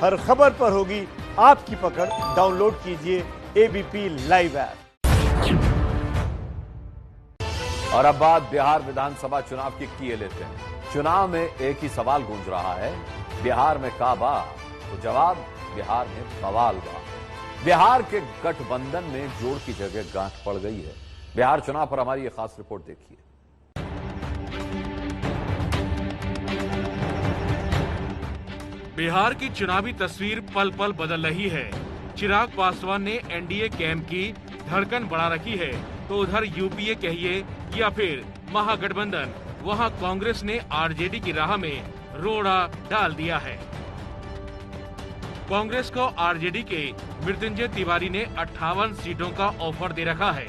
हर खबर पर होगी आपकी पकड़। डाउनलोड कीजिए एबीपी लाइव ऐप। और अब बात बिहार विधानसभा चुनाव की किए लेते हैं। चुनाव में एक ही सवाल गूंज रहा है, बिहार में काबा, तो जवाब बिहार में बवाल बा। बिहार के गठबंधन में जोड़ की जगह गांठ पड़ गई है। बिहार चुनाव पर हमारी ये खास रिपोर्ट देखिए। बिहार की चुनावी तस्वीर पल पल बदल रही है। चिराग पासवान ने एनडीए कैंप की धड़कन बढ़ा रखी है, तो उधर यूपीए कहिए या फिर महागठबंधन, वहां कांग्रेस ने आरजेडी की राह में रोड़ा डाल दिया है। कांग्रेस को आरजेडी के मृत्युंजय तिवारी ने 58 सीटों का ऑफर दे रखा है,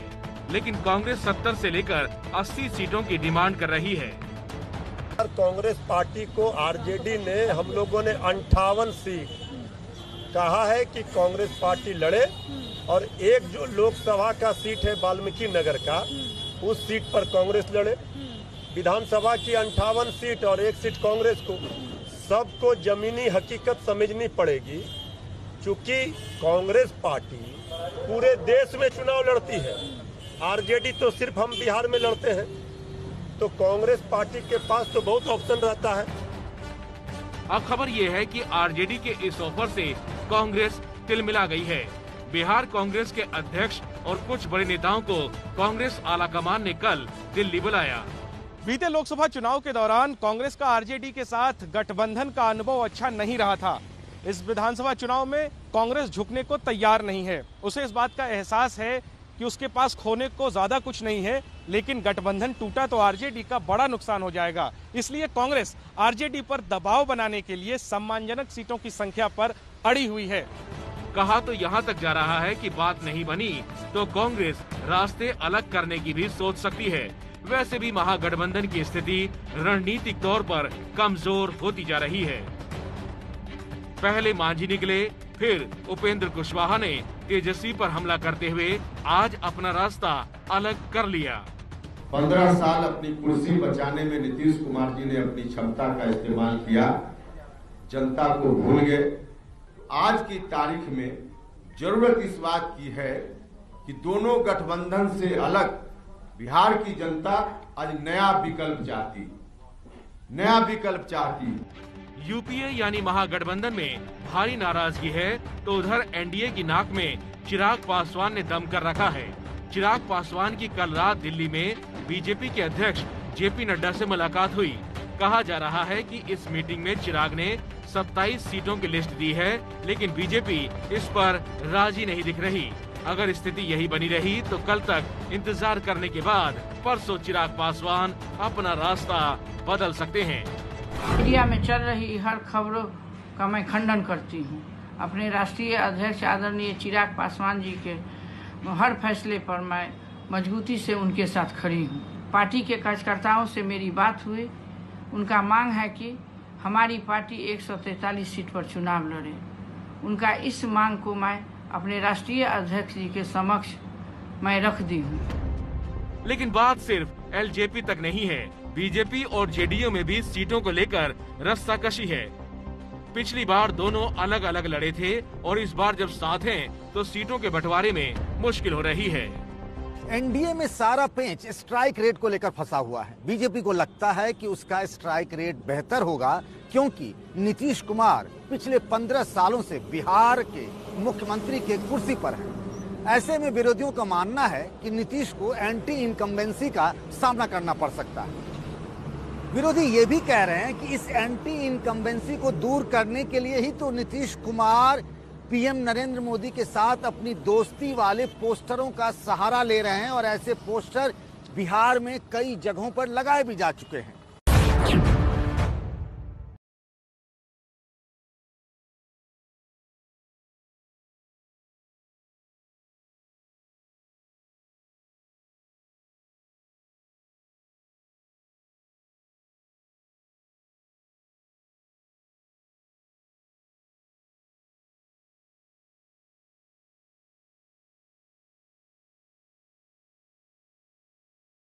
लेकिन कांग्रेस 70 से लेकर 80 सीटों की डिमांड कर रही है। कांग्रेस पार्टी को आरजेडी ने, हम लोगों ने 58 सीट कहा है कि कांग्रेस पार्टी लड़े, और एक जो लोकसभा का सीट है वाल्मीकि नगर का, उस सीट पर कांग्रेस लड़े। विधानसभा की 58 सीट और एक सीट कांग्रेस को, सबको जमीनी हकीकत समझनी पड़ेगी। चूंकि कांग्रेस पार्टी पूरे देश में चुनाव लड़ती है, आरजेडी तो सिर्फ हम बिहार में लड़ते हैं, तो कांग्रेस पार्टी के पास तो बहुत ऑप्शन रहता है। अब खबर ये है कि आरजेडी के इस ऑफर से कांग्रेस तिलमिला गई है। बिहार कांग्रेस के अध्यक्ष और कुछ बड़े नेताओं को कांग्रेस आलाकमान ने कल दिल्ली बुलाया। बीते लोकसभा चुनाव के दौरान कांग्रेस का आरजेडी के साथ गठबंधन का अनुभव अच्छा नहीं रहा था। इस विधानसभा चुनाव में कांग्रेस झुकने को तैयार नहीं है। उसे इस बात का एहसास है कि उसके पास खोने को ज्यादा कुछ नहीं है, लेकिन गठबंधन टूटा तो आरजेडी का बड़ा नुकसान हो जाएगा। इसलिए कांग्रेस आरजेडी पर दबाव बनाने के लिए सम्मानजनक सीटों की संख्या पर अड़ी हुई है। कहा तो यहाँ तक जा रहा है कि बात नहीं बनी तो कांग्रेस रास्ते अलग करने की भी सोच सकती है। वैसे भी महागठबंधन की स्थिति रणनीतिक तौर पर कमजोर होती जा रही है। पहले मांझी निकले, फिर उपेंद्र कुशवाहा ने तेजस्वी पर हमला करते हुए आज अपना रास्ता अलग कर लिया। 15 साल अपनी कुर्सी बचाने में नीतीश कुमार जी ने अपनी क्षमता का इस्तेमाल किया, जनता को भूल गए। आज की तारीख में जरूरत इस बात की है कि दोनों गठबंधन से अलग बिहार की जनता आज नया विकल्प चाहती। यूपीए यानी महागठबंधन में भारी नाराजगी है, तो उधर एनडीए की नाक में चिराग पासवान ने दम कर रखा है। चिराग पासवान की कल रात दिल्ली में बीजेपी के अध्यक्ष जेपी नड्डा से मुलाकात हुई। कहा जा रहा है कि इस मीटिंग में चिराग ने 27 सीटों की लिस्ट दी है, लेकिन बीजेपी इस पर राजी नहीं दिख रही। अगर स्थिति यही बनी रही तो कल तक इंतजार करने के बाद परसों चिराग पासवान अपना रास्ता बदल सकते हैं। मीडिया में चल रही हर खबरों का मैं खंडन करती हूँ। अपने राष्ट्रीय अध्यक्ष आदरणीय चिराग पासवान जी के हर फैसले पर मैं मजबूती से उनके साथ खड़ी हूँ। पार्टी के कार्यकर्ताओं से मेरी बात हुई, उनका मांग है कि हमारी पार्टी 143 सीट पर चुनाव लड़े। उनका इस मांग को मैं अपने राष्ट्रीय अध्यक्ष जी के समक्ष मैं रख दी हूँ। लेकिन बात सिर्फ एलजेपी तक नहीं है, बीजेपी और जेडीयू में भी सीटों को लेकर रस्साकशी है। पिछली बार दोनों अलग अलग लड़े थे और इस बार जब साथ हैं तो सीटों के बंटवारे में मुश्किल हो रही है। एनडीए में सारा पेंच स्ट्राइक रेट को लेकर फंसा हुआ है। बीजेपी को लगता है कि उसका स्ट्राइक रेट बेहतर होगा, क्योंकि नीतीश कुमार पिछले 15 सालों से बिहार के मुख्यमंत्री के कुर्सी पर हैं। ऐसे में विरोधियों का मानना है कि नीतीश को एंटी इनकम्बेंसी का सामना करना पड़ सकता है। विरोधी ये भी कह रहे हैं कि इस एंटी इनकम्बेंसी को दूर करने के लिए ही तो नीतीश कुमार पीएम नरेंद्र मोदी के साथ अपनी दोस्ती वाले पोस्टरों का सहारा ले रहे हैं, और ऐसे पोस्टर बिहार में कई जगहों पर लगाए भी जा चुके हैं।